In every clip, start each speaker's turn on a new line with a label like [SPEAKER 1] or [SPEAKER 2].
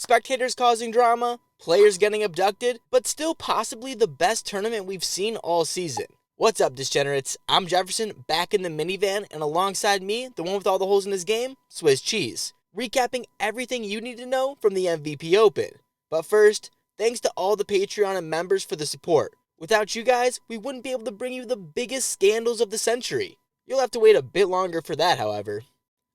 [SPEAKER 1] spectators causing drama, players getting abducted, but still possibly the best tournament we've seen all season. What's up, degenerates? I'm Jefferson, back in the minivan, and alongside me, the one with all the holes in his game, Swiss Cheese, recapping everything you need to know from the MVP Open. But first, thanks to all the Patreon and members for the support. Without you guys, we wouldn't be able to bring you the biggest scandals of the century. You'll have to wait a bit longer for that, however.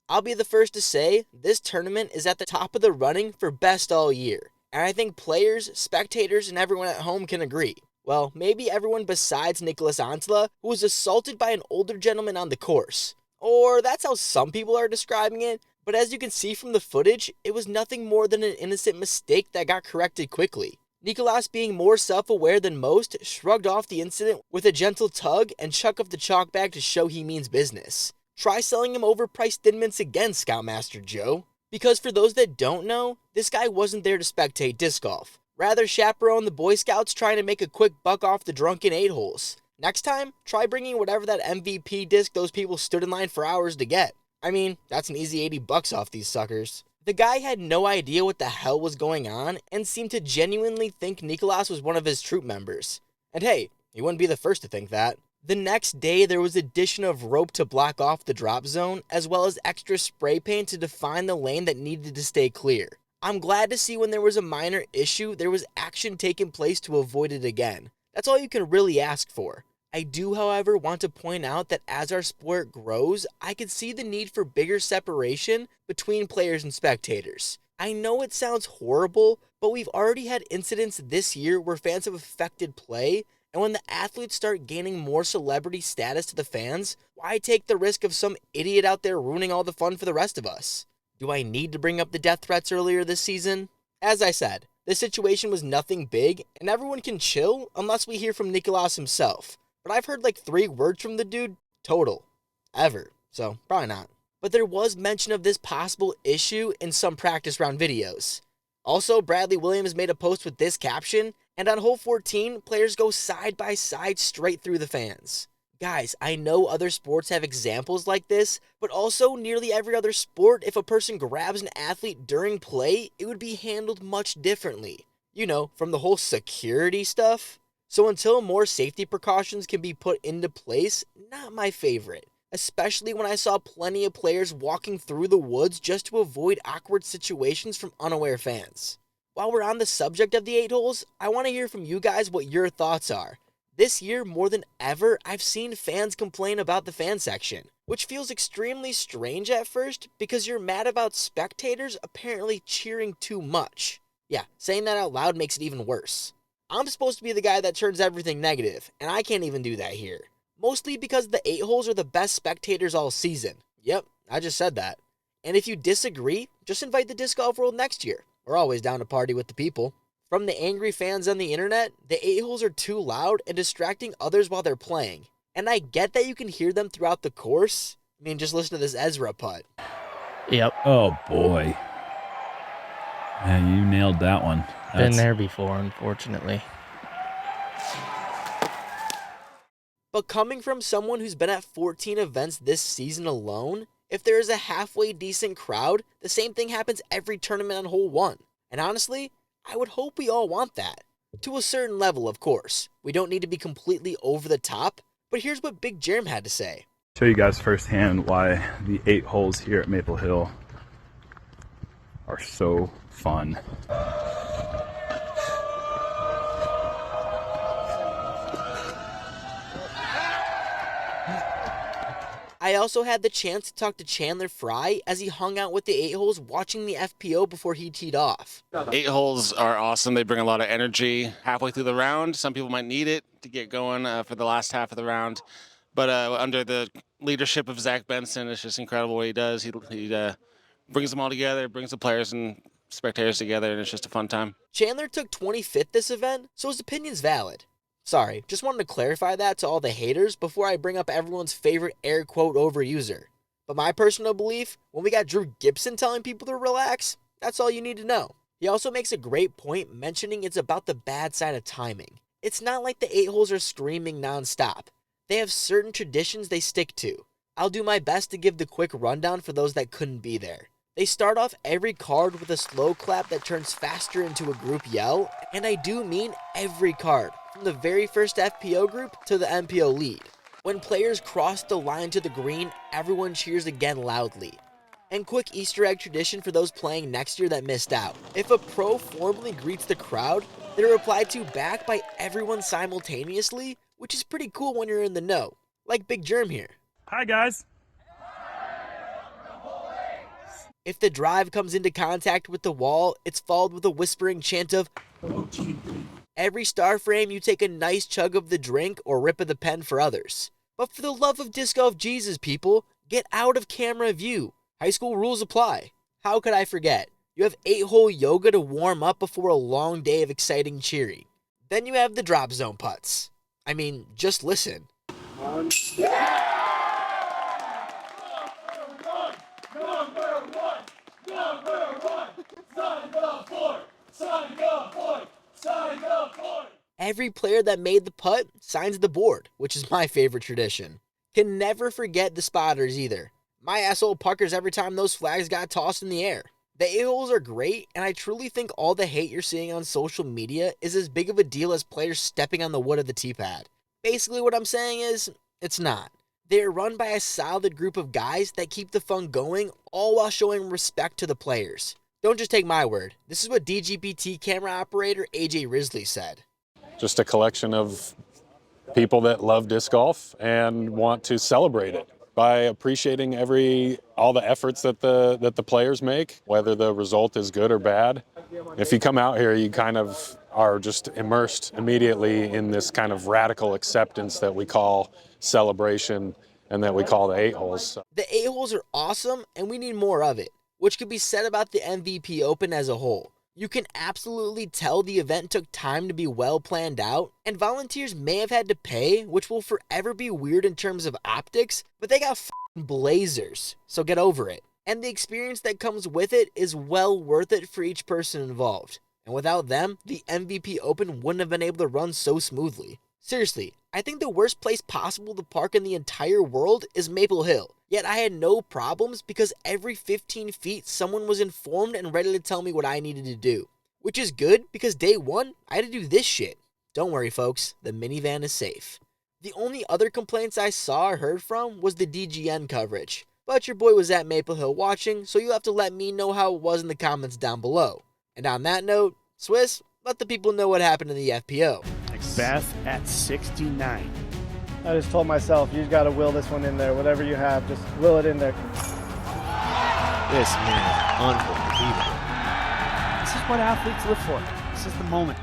[SPEAKER 1] I'll be the first to say, this tournament is at the top of the running for best all year, and I think players, spectators, and everyone at home can agree. Well, maybe everyone besides Niklas Antilla, who was assaulted by an older gentleman on the course. Or that's how some people are describing it, but as you can see from the footage, it was nothing more than an innocent mistake that got corrected quickly. Niklas, being more self-aware than most, shrugged off the incident with a gentle tug and chuck of the chalk bag to show he means business. Try selling him overpriced Thin Mints again, Scoutmaster Joe. Because for those that don't know, this guy wasn't there to spectate disc golf. Rather chaperone the Boy Scouts trying to make a quick buck off the drunken 8-holes. Next time, try bringing whatever that MVP disc those people stood in line for hours to get. I mean, that's an easy $80 off these suckers. The guy had no idea what the hell was going on and seemed to genuinely think Niklas was one of his troop members. And hey, he wouldn't be the first to think that. The next day, there was addition of rope to block off the drop zone, as well as extra spray paint to define the lane that needed to stay clear. I'm glad to see when there was a minor issue, there was action taking place to avoid it again. That's all you can really ask for. I do, however, want to point out that as our sport grows, I could see the need for bigger separation between players and spectators. I know it sounds horrible, but we've already had incidents this year where fans have affected play, and when the athletes start gaining more celebrity status to the fans, why take the risk of some idiot out there ruining all the fun for the rest of us? Do I need to bring up the death threats earlier this season? As I said, this situation was nothing big, and everyone can chill unless we hear from Niklas himself. But I've heard like 3 words from the dude total. Ever. So, probably not. But there was mention of this possible issue in some practice round videos. Also, Bradley Williams made a post with this caption, and on hole 14, players go side by side straight through the fans. Guys, I know other sports have examples like this, but also nearly every other sport, if a person grabs an athlete during play, it would be handled much differently. You know, from the whole security stuff. So until more safety precautions can be put into place, not my favorite. Especially when I saw plenty of players walking through the woods just to avoid awkward situations from unaware fans. While we're on the subject of the 8 holes, I want to hear from you guys what your thoughts are. This year, more than ever, I've seen fans complain about the fan section, which feels extremely strange at first because you're mad about spectators apparently cheering too much. Yeah, saying that out loud makes it even worse. I'm supposed to be the guy that turns everything negative, and I can't even do that here. Mostly because the 8 holes are the best spectators all season. Yep, I just said that. And if you disagree, just invite the Disc Golf World next year. We're always down to party with the people. From the angry fans on the internet, the 8 holes are too loud and distracting others while they're playing. And I get that you can hear them throughout the course. I mean, just listen to this Ezra putt.
[SPEAKER 2] Yep.
[SPEAKER 3] Oh, boy. Man, you nailed that one.
[SPEAKER 2] Been there before, unfortunately.
[SPEAKER 1] But coming from someone who's been at 14 events this season alone, if there is a halfway decent crowd, the same thing happens every tournament on hole 1. And honestly, I would hope we all want that. To a certain level, of course. We don't need to be completely over the top, but here's what Big Jerm had to say.
[SPEAKER 4] Show you guys firsthand why the 8 holes here at Maple Hill are so fun.
[SPEAKER 1] I also had the chance to talk to Chandler Fry as he hung out with the 8 holes watching the FPO before he teed off.
[SPEAKER 5] 8 holes are awesome. They bring a lot of energy halfway through the round. Some people might need it to get going for the last half of the round. But under the leadership of Zach Benson, it's just incredible what he does. He brings them all together, brings the players and spectators together, and it's just a fun time.
[SPEAKER 1] Chandler took 25th this event, so his opinion's valid. Sorry, just wanted to clarify that to all the haters before I bring up everyone's favorite air quote overuser. But my personal belief, when we got Drew Gibson telling people to relax, that's all you need to know. He also makes a great point mentioning it's about the bad side of timing. It's not like the 8 holes are screaming non-stop. They have certain traditions they stick to. I'll do my best to give the quick rundown for those that couldn't be there. They start off every card with a slow clap that turns faster into a group yell, and I do mean every card, from the very first FPO group to the MPO lead. When players cross the line to the green, everyone cheers again loudly. And quick Easter egg tradition for those playing next year that missed out. If a pro formally greets the crowd, they're replied to back by everyone simultaneously, which is pretty cool when you're in the know. Like Big Germ here.
[SPEAKER 4] Hi, guys.
[SPEAKER 1] If the drive comes into contact with the wall, it's followed with a whispering chant of every star frame. You take a nice chug of the drink or rip of the pen for others. But for the love of Disc Golf Jesus, people, get out of camera view. High school rules apply. How could I forget? You have 8-hole yoga to warm up before a long day of exciting cheering. Then you have the drop zone putts. I mean, just listen. Every player that made the putt signs the board, which is my favorite tradition. Can never forget the spotters either. My asshole puckers every time those flags got tossed in the air. The A-holes are great, and I truly think all the hate you're seeing on social media is as big of a deal as players stepping on the wood of the tee pad. Basically what I'm saying is, it's not. They are run by a solid group of guys that keep the fun going, all while showing respect to the players. Don't just take my word. This is what DGPT camera operator AJ Risley said.
[SPEAKER 6] Just a collection of people that love disc golf and want to celebrate it by appreciating all the efforts that the players make, whether the result is good or bad. If you come out here, you kind of are just immersed immediately in this kind of radical acceptance that we call celebration and that we call the 8-holes.
[SPEAKER 1] The 8-holes are awesome, and we need more of it, which could be said about the MVP Open as a whole. You can absolutely tell the event took time to be well planned out, and volunteers may have had to pay, which will forever be weird in terms of optics, but they got f***ing blazers, so get over it. And the experience that comes with it is well worth it for each person involved. And without them, the MVP Open wouldn't have been able to run so smoothly. Seriously, I think the worst place possible to park in the entire world is Maple Hill. Yet I had no problems because every 15 feet someone was informed and ready to tell me what I needed to do. Which is good because day one, I had to do this shit. Don't worry folks, the minivan is safe. The only other complaints I saw or heard from was the DGN coverage. But your boy was at Maple Hill watching, so you'll have to let me know how it was in the comments down below. And on that note, Swiss, let the people know what happened in the FPO.
[SPEAKER 7] Beth at 69.
[SPEAKER 8] I just told myself, you just got to will this one in there. Whatever you have, just will it in there.
[SPEAKER 7] This man is unbelievable. This is what athletes live for. This is the moment.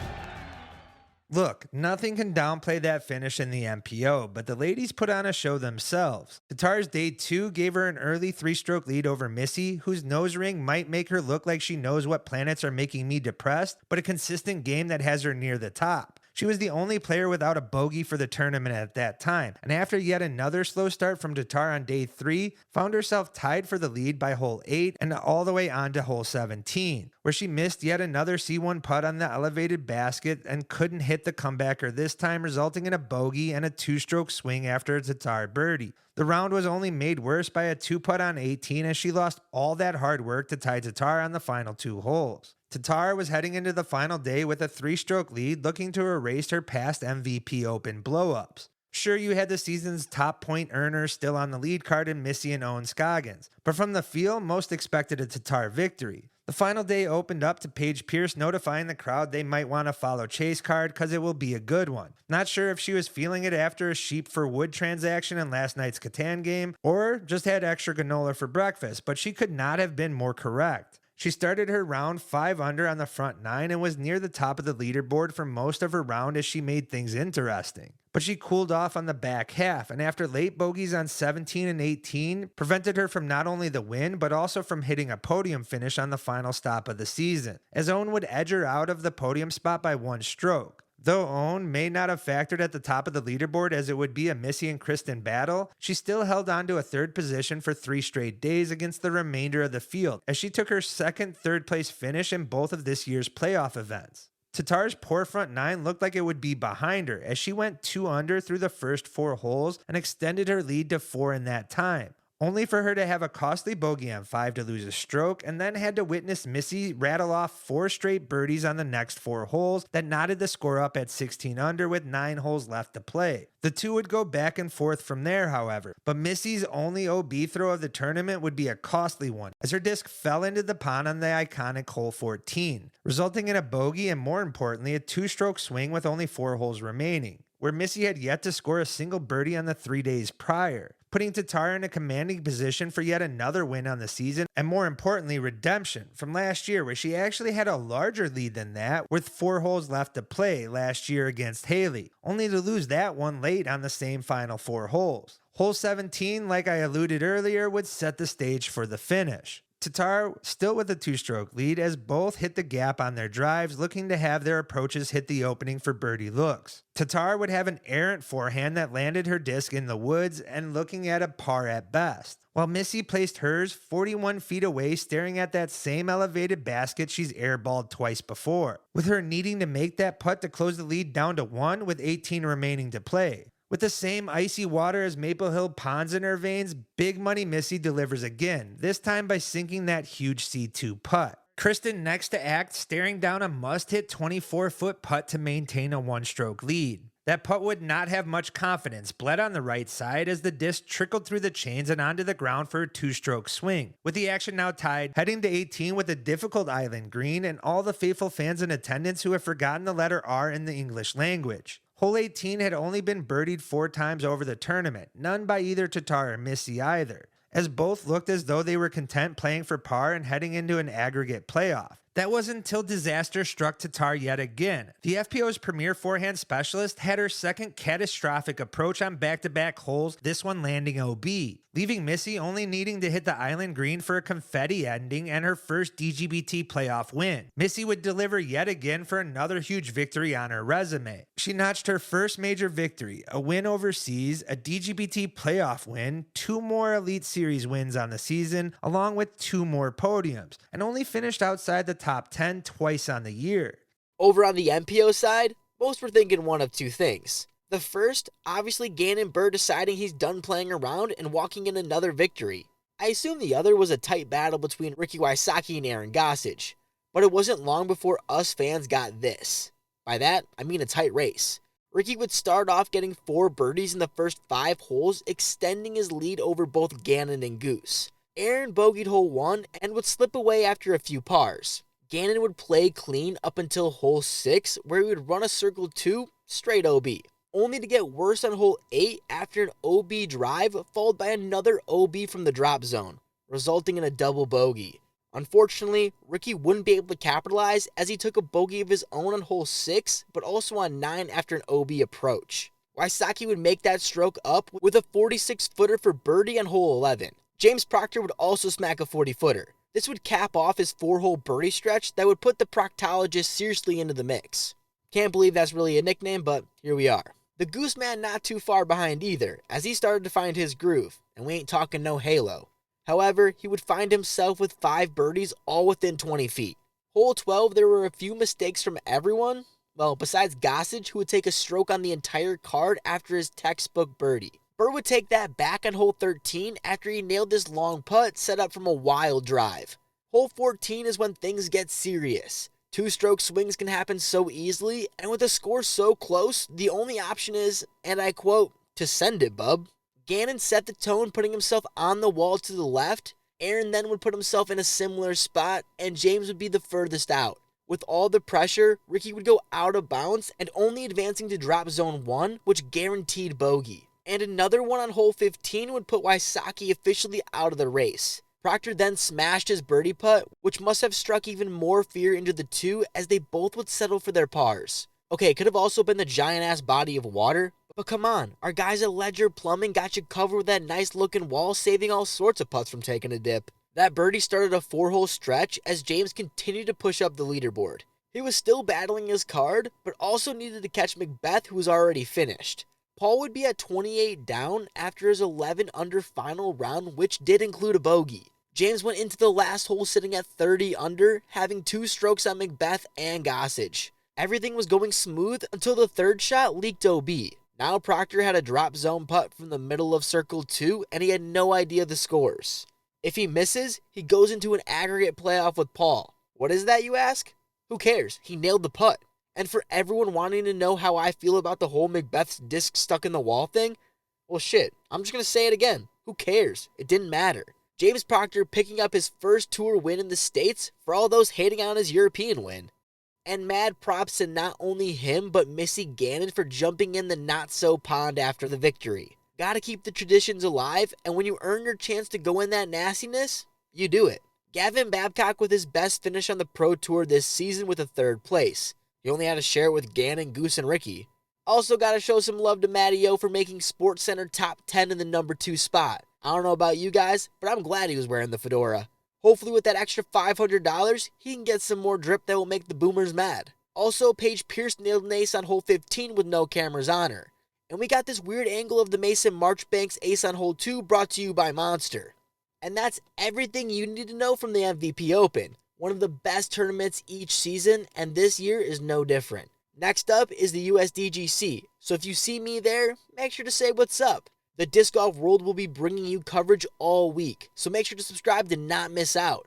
[SPEAKER 9] Look, nothing can downplay that finish in the MPO, but the ladies put on a show themselves. Tatar's day 2 gave her an early 3-stroke lead over Missy, whose nose ring might make her look like she knows what planets are making me depressed, but a consistent game that has her near the top. She was the only player without a bogey for the tournament at that time, and after yet another slow start from Tatar on day 3, found herself tied for the lead by hole 8 and all the way on to hole 17, where she missed yet another C1 putt on the elevated basket and couldn't hit the comebacker this time, resulting in a bogey and a 2-stroke swing after a Tatar birdie. The round was only made worse by a 2-putt on 18 as she lost all that hard work to tie Tatar on the final 2 holes. Tatar was heading into the final day with a 3-stroke lead, looking to erase her past MVP Open blow-ups. Sure, you had the season's top point earner still on the lead card in Missy and Owen Scoggins, but from the field, most expected a Tatar victory. The final day opened up to Paige Pierce notifying the crowd they might want to follow Chase card because it will be a good one. Not sure if she was feeling it after a sheep for wood transaction in last night's Catan game, or just had extra granola for breakfast, but she could not have been more correct. She started her round 5 under on the front 9 and was near the top of the leaderboard for most of her round as she made things interesting. But she cooled off on the back half, and after late bogeys on 17 and 18, prevented her from not only the win, but also from hitting a podium finish on the final stop of the season, as Owen would edge her out of the podium spot by 1 stroke. Though Owen may not have factored at the top of the leaderboard as it would be a Missy and Kristen battle, she still held on to a 3rd position for 3 straight days against the remainder of the field, as she took her second 3rd place finish in both of this year's playoff events. Tatar's poor front 9 looked like it would be behind her as she went 2 under through the first 4 holes and extended her lead to 4 in that time. only for her to have a costly bogey on 5 to lose a stroke, and then had to witness Missy rattle off 4 straight birdies on the next 4 holes that knotted the score up at 16 under with 9 holes left to play. The two would go back and forth from there, however, but Missy's only OB throw of the tournament would be a costly one, as her disc fell into the pond on the iconic hole 14, resulting in a bogey and, more importantly, a 2-stroke swing with only 4 holes remaining, where Missy had yet to score a single birdie on the 3 days prior, putting Tatar in a commanding position for yet another win on the season, and more importantly, redemption from last year, where she actually had a larger lead than that with 4 holes left to play last year against Haley, only to lose that one late on the same final 4 holes. Hole 17, like I alluded earlier, would set the stage for the finish. Tatar still with a 2-stroke lead, as both hit the gap on their drives, looking to have their approaches hit the opening for birdie looks. Tatar would have an errant forehand that landed her disc in the woods and looking at a par at best, while Missy placed hers 41 feet away, staring at that same elevated basket she's airballed twice before, with her needing to make that putt to close the lead down to 1 with 18 remaining to play. With the same icy water as Maple Hill ponds in her veins, Big Money Missy delivers again, this time by sinking that huge C2 putt. Kristen next to act, staring down a must-hit 24-foot putt to maintain a 1-stroke lead. That putt would not have much confidence, bled on the right side as the disc trickled through the chains and onto the ground for a 2-stroke swing, with the action now tied, heading to 18 with a difficult island green and all the faithful fans in attendance who have forgotten the letter R in the English language. Hole 18 had only been birdied 4 times over the tournament, none by either Tatar or Missy either, as both looked as though they were content playing for par and heading into an aggregate playoff. That wasn't until disaster struck Tatar yet again. The FPO's premier forehand specialist had her second catastrophic approach on back-to-back holes, this one landing OB, leaving Missy only needing to hit the island green for a confetti ending and her first DGPT playoff win. Missy would deliver yet again for another huge victory on her resume. She notched her first major victory, a win overseas, a DGPT playoff win, 2 more Elite Series wins on the season, along with 2 more podiums, and only finished outside the top 10 twice on the year.
[SPEAKER 1] Over on the MPO side, most were thinking one of 2 things. The first, obviously Gannon Buhr deciding he's done playing around and walking in another victory. I assume the other was a tight battle between Ricky Wysocki and Aaron Gossage, but it wasn't long before us fans got this. By that, I mean a tight race. Ricky would start off getting 4 birdies in the first 5 holes, extending his lead over both Gannon and Goose. Aaron bogeyed hole 1 and would slip away after a few pars. Gannon would play clean up until hole 6, where he would run a circle 2 straight OB, only to get worse on hole 8 after an OB drive followed by another OB from the drop zone, resulting in a double bogey. Unfortunately, Ricky wouldn't be able to capitalize as he took a bogey of his own on hole 6, but also on 9 after an OB approach. Wysocki would make that stroke up with a 46-footer for birdie on hole 11. James Proctor would also smack a 40-footer. This would cap off his 4-hole birdie stretch that would put the proctologist seriously into the mix. Can't believe that's really a nickname, but here we are. The Goose Man not too far behind either, as he started to find his groove, and we ain't talking no halo. However, he would find himself with 5 birdies all within 20 feet. Hole 12, there were a few mistakes from everyone, well, besides Gossage, who would take a stroke on the entire card after his textbook birdie. Buhr would take that back on hole 13 after he nailed this long putt set up from a wild drive. Hole 14 is when things get serious. 2-stroke swings can happen so easily, and with a score so close, the only option is, and I quote, to send it, bub. Gannon set the tone, putting himself on the wall to the left. Aaron then would put himself in a similar spot, and James would be the furthest out. With all the pressure, Ricky would go out of bounds and only advancing to drop zone 1, which guaranteed bogey. And another one on hole 15 would put Wysocki officially out of the race. Proctor then smashed his birdie putt, which must have struck even more fear into the two as they both would settle for their pars. Okay, it could have also been the giant-ass body of water, but come on, our guys at Ledger Plumbing got you covered with that nice-looking wall, saving all sorts of putts from taking a dip. That birdie started a 4-hole stretch as James continued to push up the leaderboard. He was still battling his card, but also needed to catch Macbeth, who was already finished. Paul would be at 28 down after his 11 under final round, which did include a bogey. James went into the last hole sitting at 30 under, having 2 strokes on Macbeth and Gossage. Everything was going smooth until the third shot leaked OB. Now Proctor had a drop zone putt from the middle of circle 2 and he had no idea the scores. If he misses, he goes into an aggregate playoff with Paul. What is that, you ask? Who cares? He nailed the putt. And for everyone wanting to know how I feel about the whole Macbeth's disc stuck in the wall thing, well shit, I'm just going to say it again. Who cares? It didn't matter. James Proctor picking up his first tour win in the States for all those hating on his European win. And mad props to not only him but Missy Gannon for jumping in the not-so-pond after the victory. Gotta keep the traditions alive, and when you earn your chance to go in that nastiness, you do it. Gavin Babcock with his best finish on the Pro Tour this season with a 3rd place. He only had to share it with Gannon, Goose, and Ricky. Also gotta show some love to Matty O for making SportsCenter top 10 in the number 2 spot. I don't know about you guys, but I'm glad he was wearing the fedora. Hopefully with that extra $500, he can get some more drip that will make the boomers mad. Also, Paige Pierce nailed an ace on hole 15 with no cameras on her. And we got this weird angle of the Mason Marchbanks ace on hole 2 brought to you by Monster. And that's everything you need to know from the MVP Open. One of the best tournaments each season, and this year is no different. Next up is the USDGC, so if you see me there, make sure to say what's up. The Disc Golf World will be bringing you coverage all week, so make sure to subscribe to not miss out.